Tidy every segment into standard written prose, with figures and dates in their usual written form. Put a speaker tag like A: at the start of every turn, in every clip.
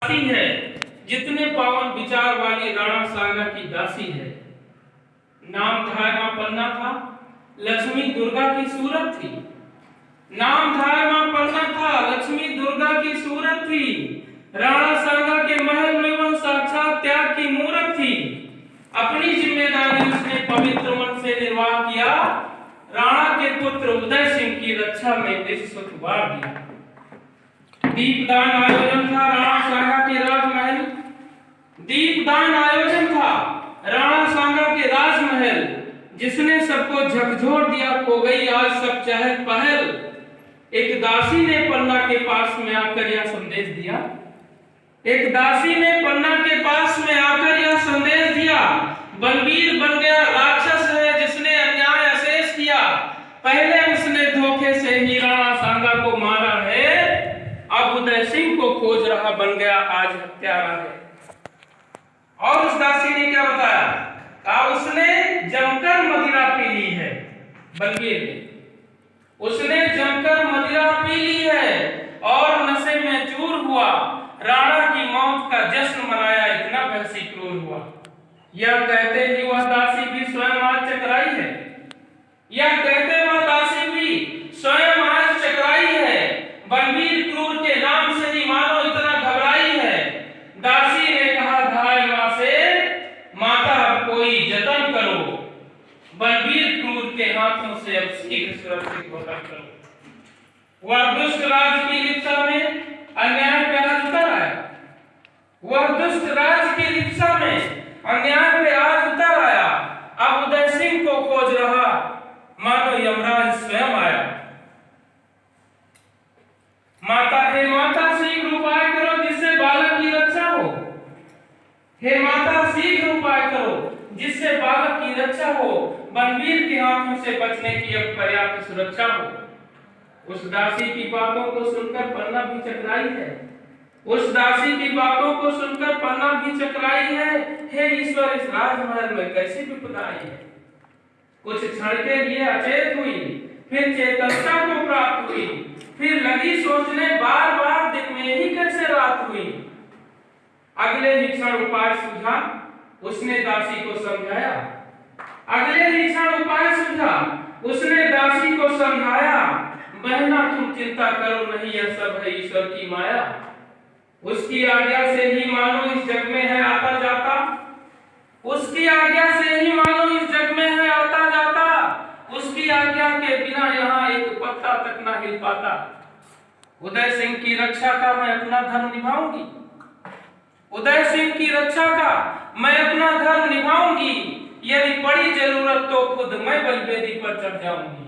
A: दासी है, जितने पावन विचार वाली राणा सांगा की दासी है। नाम धारणा पन्ना था, लक्ष्मी दुर्गा की सूरत थी। नाम धारणा पन्ना था, लक्ष्मी दुर्गा की सूरत थी। राणा सांगा के महल में वह साक्षात त्याग की मूरत थी। अपनी जिम्मेदारी उसने पवित्र मन से निर्वाह किया। राणा के पुत्र उदय सिंह की रक्षा में विश्व उबार दिया। दीपदान आयोजन था राणा सांगा के राजमहल। दीपदान आयोजन था राणा सांगा के राजमहल, जिसने सबको झकझोर दिया। खो गई आज सब चहल पहल। एक दासी ने पन्ना के पास में आकर यह संदेश दिया। एक दासी ने पन्ना के पास में आकर यह संदेश दिया। बलबीर बन गया राक्षस है जिसने अन्याय अशेष किया। पहले उसने धोखे से ही राणा सांगा को मारा है, अब उदय सिंह को खोज रहा बन गया आज हत्यारा है। और उस दासी ने क्या बताया? कहा उसने जमकर मदिरा पी ली है। बलबीर ने उसने जमकर मदिरा पी ली है और नशे में चूर हुआ। राणा की मौत का जश्न मनाया, इतना भैंसी क्रूर हुआ। यह कहते ही वह दासी भी स्वयं आज चकराई है। यह कहते वह दासी भी स्वयं आज चकराई है। बलबीर क्रूर के नाम से ही मानो इतना घबराई है। दासी ने कहा धाय मां से, माता कोई जतन करो। बलबीर क्रूर के हाथों से अब शीघ्र सुरक्षित होकर करो। वह दुष्ट राज की लिप्सा में अन्याय पे आज उतर आया। वह दुष्ट राज की लिप्सा में अन्याय पे आज उतर आया। अब उदय सिंह को खोज रहा मानो यमराज स्वयं आया। माता, हे माता शीघ्र उपाय करो जिससे बालक की रक्षा हो। हे माता शीघ्र उपाय करो जिससे बालक की रक्षा हो। बलबीर के हाथों से बचने की अब पर्याप्त सुरक्षा हो। उस दासी की बातों को सुनकर पन्ना भी चकराई है। उस दासी की बातों को सुनकर पन्ना भी चकराई है। हे ईश्वर, इस राजमहल में कैसी विपदा आई है। कुछ क्षण के लिए अचेत हुई, फिर चेतनता को प्राप्त हुई, फिर लगी सोचने बार बार दिन में ही कैसे रात हुई। अगले ही क्षण उपाय सूझा, उसने दासी को समझाया। अगले ही क्षण उपाय सूझा, उसने दासी को समझाया। बहना तुम चिंता करो नहीं, यह सब है ईश्वर की माया। उसकी आज्ञा से ही मानो इस जग में है आता जाता। उसकी आज्ञा से ही मानो इस जग में है आता जाता। उसकी आज्ञा के बिना यहाँ एक पत्ता तक ना हिल पाता। उदय सिंह की रक्षा का मैं अपना धर्म निभाऊंगी। उदय सिंह की रक्षा का मैं अपना धर्म निभाऊंगी। यदि पड़ी जरूरत तो खुद मैं बलवेदी पर चढ़ जाऊंगी।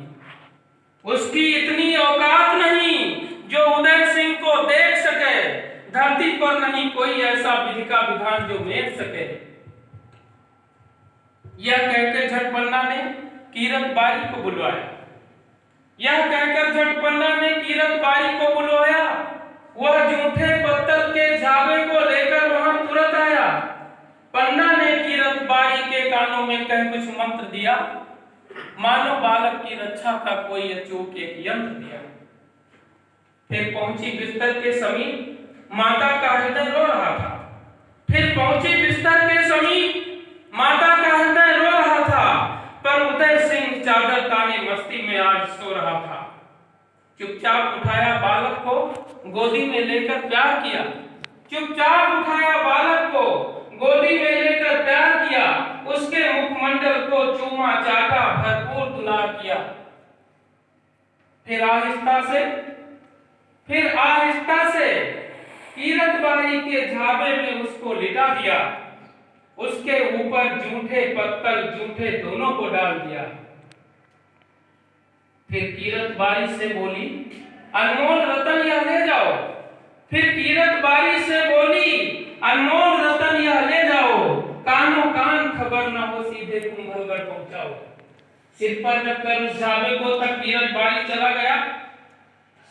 A: उसकी इतनी औकात नहीं जो उदय सिंह को देख सके। धरती पर नहीं कोई ऐसा विधि का विधान जो मेट सके। यह कहकर झटपन्ना ने कीरत बारी को बुलवाया। यह कहकर झटपन्ना ने कीरत बारी को बुलवाया। वह जूठे पत्तल के झावे को लेकर वहां तुरंत आया। पन्ना ने कीरत बारी के कानों में कह कुछ मंत्र दिया, मानो बालक की रक्षा का कोई अचूक एक यंत्र दिया। फिर पहुंची बिस्तर के समीप, माता का हृदय रो रहा था। फिर पहुंची बिस्तर के समीप, माता का हृदय रो रहा था। पर उदय सिंह चादर ताने मस्ती में आज सो रहा था। चुपचाप उठाया बालक को, गोदी में लेकर प्यार किया। चुपचाप उठाया बालक को, गोदी में लेकर प्यार किया। उसके मुखमंडल को चूमा चाटा, भरपूर दुलार किया। फिर आहिस्ता से कीरत बारी के झाबे में उसको लिटा दिया। उसके ऊपर जूठे पत्तल जूठे दोनों को डाल दिया। फिर कीरत बारी से बोली, अनमोल रतन यह ले जाओ। फिर कीरत बारी से बोली, अनमोल रतन यह ले जाओ। कानों कान खबर न हो सीधे कुंभलगढ़ पहुंचाओ। सिर पर रखकर उस झाबे को तब कीरत बारी चला गया।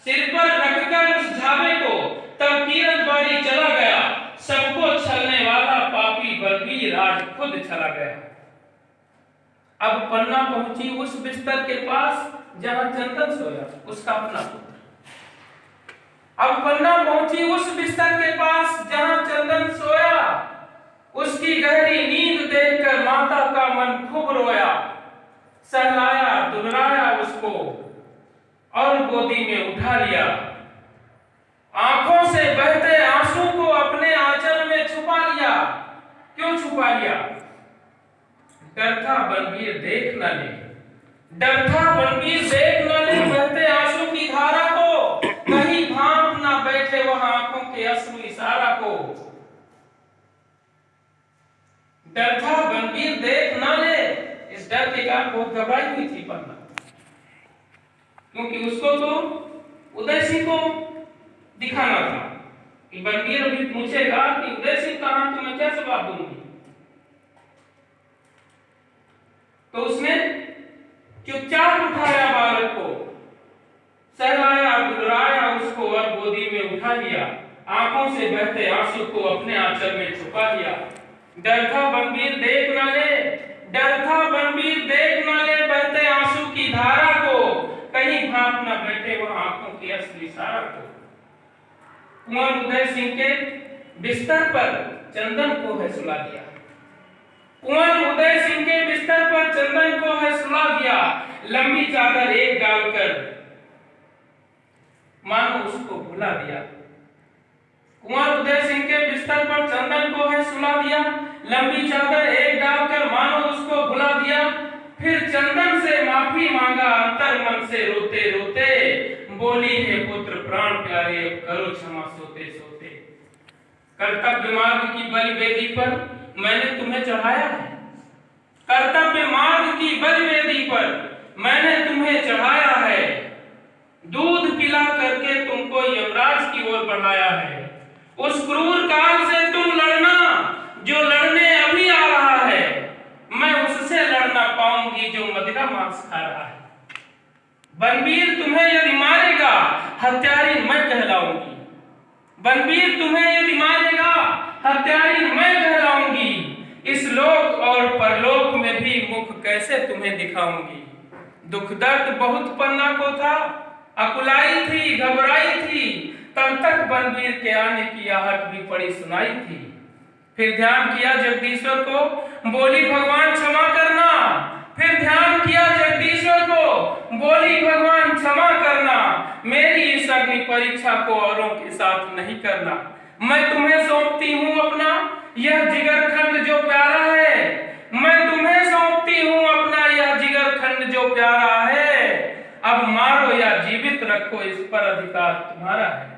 A: सिर पर रखकर उस झाबे को तब कीरत बारी चला गया। सबको छलने वाला पापी बलबीर आज खुद चला गया। अब पन्ना पहुंची उस बिस्तर के पास जहां चंदन सोया, उसका अपना पुत्र। अब पन्ना पहुंची उस बिस्तर के पास जहां खूब रोया, सहलाया दुलराया उसको और गोदी में उठा लिया। आंखों से बहते आंसू को अपने आंचल में छुपा लिया। क्यों छुपा लिया? डर था बलबीर देख न ले, डर था बलबीर देख न ले बहते आंसू की धारा को, कहीं भांप ना बैठे वह आंखों के अश्रु इशारा को। डर था बलबीर देख न ले, इस डर के कारण बहुत घबराई हुई थी पन्ना, क्योंकि उसको तो उदय सिंह को दिखाना था कि बलबीर अभी पूछेगा कि उदय सिंह कहां, तो मैं क्या जवाब दूंगी। तो उसने चुपचाप उठाया बालक को, सहलाया दुलराया उसको और गोदी में उठा लिया। आंखों से बहते आंसू को अपने आंचल में छुपा लिया। डर था बलबीर देख न ले, डर था बलबीर देख न ले बहते आंसू की धारा को, कहीं भांप न बैठे वह आंखों के असली इशारा को। कुंवर उदय सिंह के बिस्तर पर चंदन को है सुला दिया। कुंवर उदय सिंह के बिस्तर पर चंदन को है सुला दिया। लंबी चादर एक डालकर मानो उसको भुला दिया। कुंवर उदय सिंह के बिस्तर पर चंदन को है सुला दिया। लंबी चादर एक डालकर मानो उसको भुला दिया। फिर चंदन से माफी मांगा अंतर मन से रोते रोते, बोली है पुत्र प्राण प्यारे अब करो क्षमा सोते सोते। कर्तव्य मार्ग की बलि वेदी पर मैंने तुम्हें चढ़ाया है, कर्तव्य मार्ग की बलि वेदी पर मैंने तुम्हें चढ़ाया है। दूध पिला करके तुमको यमराज की ओर बढ़ाया है। उस क्रूर काल से तुम लड़ना जो लड़ने अभी आ रहा है, मैं उससे लड़ना पाऊंगी जो मदिरा मांस खा रहा है। बलबीर तुम्हें यदि मारेगा हत्यारी मैं कहलाऊंगी, बलबीर तुम्हें यदि मारेगा हत्यारी मैं कहलाऊंगी। इस लोक और परलोक में भी मुख कैसे तुम्हें दिखाऊंगी। दुख दर्द बहुत पन्ना को था, अकुलाई थी घबराई थी, तब तक बलबीर के आने की आहट भी पड़ी सुनाई थी। फिर ध्यान किया जगदीश्वर को, बोली भगवान क्षमा करना। फिर ध्यान किया जगदीश्वर को, बोली भगवान क्षमा करना। मेरी इस अग्नि परीक्षा को औरों के साथ नहीं करना। मैं तुम्हें सौंपती हूँ अपना यह जिगर खंड जो प्यारा है, मैं तुम्हें सौंपती हूँ अपना यह जिगर खंड जो प्यारा है। अब मारो या जीवित रखो इस पर अधिकार तुम्हारा है।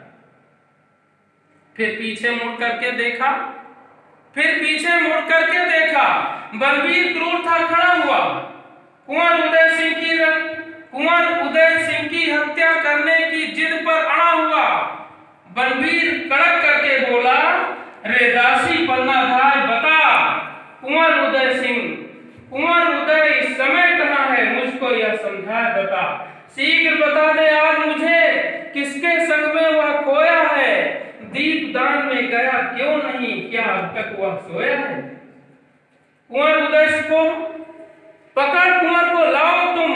A: फिर पीछे मुड़ करके देखा, फिर पीछे मुड़ करके देखा, बलबीर क्रूर था खड़ा हुआ। कुंवर उदय सिंह की हत्या करने की जिद पर अड़ा हुआ। बलबीर कड़क करके बोला, रे दासी पन्नाधार बता, कुंवर उदय इस समय कहाँ है, मुझको यह समझा बता। शीघ्र बता दे आज मुझे किसके संग में वह खोया है। दीप दान में गया क्यों नहीं, क्या अब तक वह सोया है। कुंवर उदय को पकड़, कुंवर को लाओ तुम,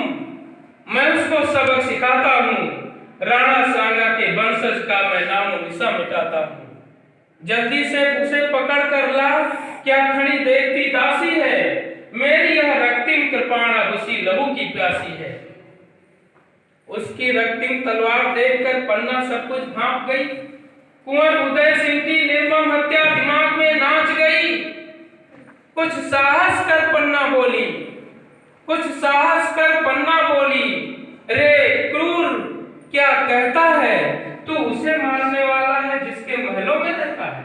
A: मैं उसको सबक सिखाता हूँ। राणा सांगा के वंशज का मैं नामो निशा मिटाता हूँ। जल्दी से उसे पकड़ कर ला, क्या खड़ी देखती दासी है, मेरी यह रक्तिम कृपाण अब उसी लहू की प्यासी है। उसकी रक्तिम तलवार देखकर पन्ना सब कुछ भांप गई। कुंवर उदय सिंह की निर्मम हत्या दिमाग में नाच गई। कुछ साहस कर पन्ना बोली, कुछ साहस कर पन्ना बोली, रे क्रूर क्या कहता है, तू उसे मारने वाला है जिसके महलों में रहता है।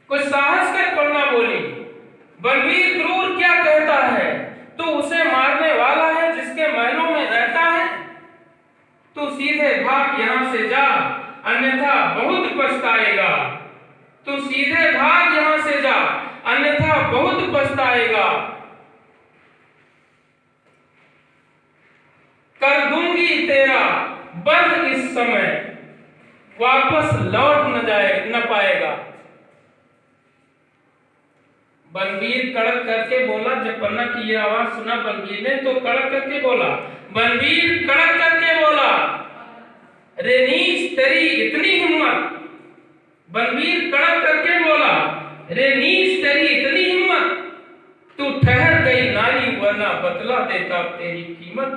A: कुछ साहस कर पन्ना बोली, बलबीर क्रूर क्या कहता है, तू उसे मारने वाला है जिसके महलों में रहता है। तू सीधे भाग यहां से जा, अन्यथा बहुत पछताएगा। तू सीधे भाग यहां से जा, अन्यथा बहुत पछताएगा। कर दूंगी तेरा वध इस समय, वापस लौट न पाएगा। बलबीर कड़क करके बोला। जब पन्ना की यह आवाज सुना बलबीर ने तो कड़क करके बोला, बलबीर कड़क करके बोला, रे नीच तेरी इतनी हिम्मत। बलबीर कड़क करके बोला, रे नीच तेरी इतनी हिम्मत, बतला देता तेरी कीमत।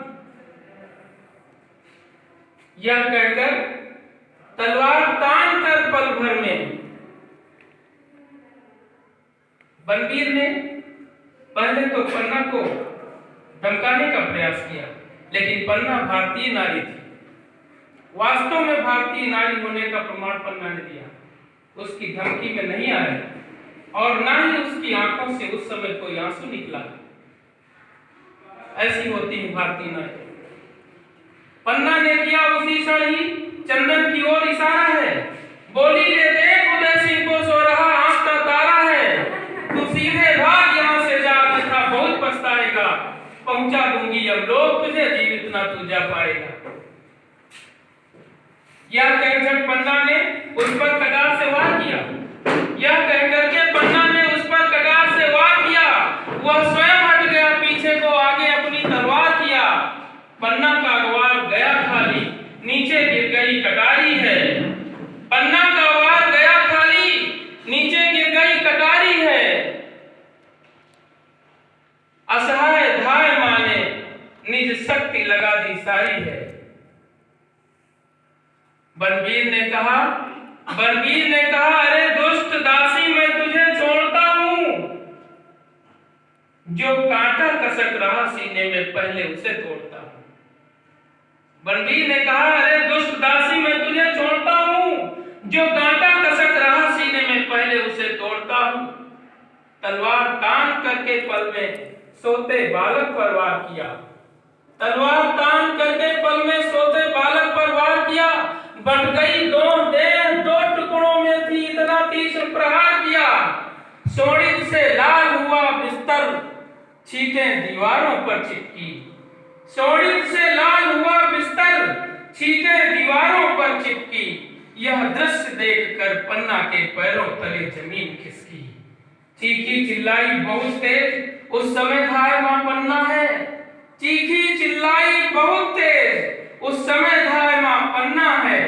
A: यह कहकर तलवार तान कर पल भर में बलबीर ने पहले तो पन्ना को धमकाने का प्रयास किया, लेकिन पन्ना भारतीय नारी थी। वास्तव में भारतीय नारी होने का प्रमाण पन्ना ने दिया। उसकी धमकी में नहीं आया और ना ही उसकी आंखों से उस समय कोई आंसू निकला। ऐसी होती है भारतीय नारी। पन्ना ने किया उसी क्षण ही चंदन की ओर इशारा है, बोली रे देख उदय सिंह को सो रहा आंख का तारा है, तू सीधे भाग यहाँ से जा, अन्यथा बहुत पछताएगा, पहुंचा दूंगी अब लोग तुझे, जीवित ना तू जा पाएगा। यह कहकर पन्ना ने उस पर कटार से वार किया। यह कहकर के पन्ना ने उस पर कटार से वार किया। वह स्वयं हट गया पीछे को, आगे अपनी तलवार किया। पन्ना का वार गया खाली, नीचे गिर गई कटारी है। पन्ना का वार गया खाली, नीचे गिर गई कटारी है। असहाय धाय माने निज शक्ति लगा दी सारी है। बलबीर ने कहा अरे दुष्ट दासी मैं तुझे छोड़ता हूं, जो कांटा कसक रहा सीने में पहले उसे तोड़ता हूं। बलबीर ने कहा अरे दुष्ट दासी मैं तुझे छोड़ता हूं, जो कांटा कसक रहा सीने में पहले उसे तोड़ता हूं। तलवार तान करके पल में सोते बालक पर वार किया। तलवार तान करके पल में सोते बालक पर वार किया। बट गई दोनों देह, दो टुकड़ों में थी, इतना तीक्ष्ण प्रहार किया। शोणित से लाल हुआ बिस्तर, छींटें दीवारों पर चिपकी। शोणित से लाल हुआ बिस्तर, छींटें दीवारों पर चिपकी। यह दृश्य देखकर पन्ना के पैरों तले जमीन खिसकी। चीखी चिल्लाई बहुत तेज, उस समय धायमा पन्ना है। चीखी चिल्लाई बहुत तेज, उस समय धायमा पन्ना है।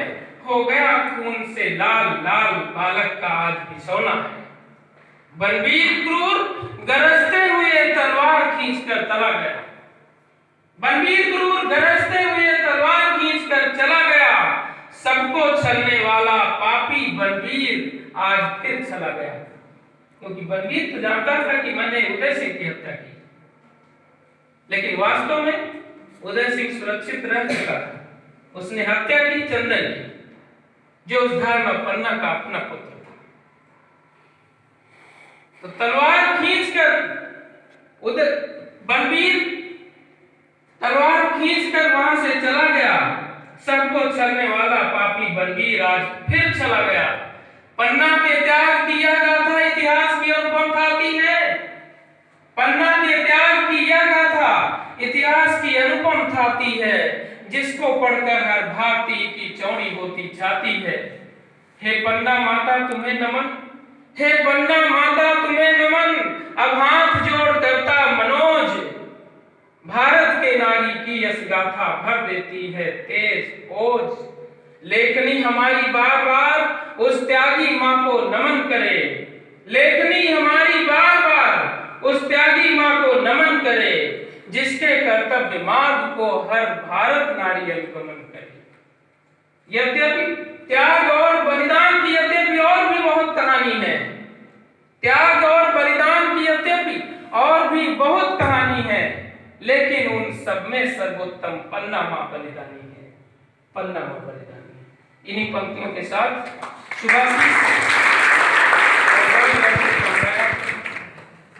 A: हो गया खून से लाल लाल बालक का आज बिछौना है। बलबीर क्रूर गरजते हुए तलवार खींचकर चला गया। बलबीर क्रूर गरजते हुए तलवार खींचकर चला गया। सबको छलने वाला पापी बलबीर आज फिर चला गया। क्योंकि बलबीर तो जानता था कि मैंने उदय सिंह की हत्या की, लेकिन वास्तव में उदय सिंह सुरक्षित रह चुका था। उसने हत्या की चंदन की, जो उस धायमा पन्ना का अपना पुत्र था। तो तलवार खींचकर बलबीर तलवार खींचकर वहां से चला गया। सबको छलने वाला पापी बलबीर आज फिर चला गया। पन्ना के त्याग की यह गाथा इतिहास की अनुपम ख्याति है। पन्ना के त्याग की यह गाथा इतिहास की अनुपम ख्याति है, जिसको पढ़कर हर भारतीय की चौड़ी होती छाती है। हे पन्ना माता तुम्हें नमन, हे पन्ना माता तुम्हें नमन, अब हाथ जोड़ करता मनोज। भारत के नारी की यश गाथा भर देती है तेज ओज। लेखनी हमारी बार बार उस त्यागी मां को नमन करे। लेखनी हमारी बार बार उस त्यागी मां को नमन करे, जिसके कर्तव्य मार्ग को हर भारत नारी अनुगमन करे। यद्यपि त्याग और बलिदान की यद्यपि और भी बहुत कहानी है, त्याग और बलिदान की यद्यपि और भी बहुत कहानी है, लेकिन उन सब में सर्वोत्तम पन्ना मां बलिदानी है। पन्ना मां बलिदानी। इन्हीं पंक्तियों के साथ शुभाशीष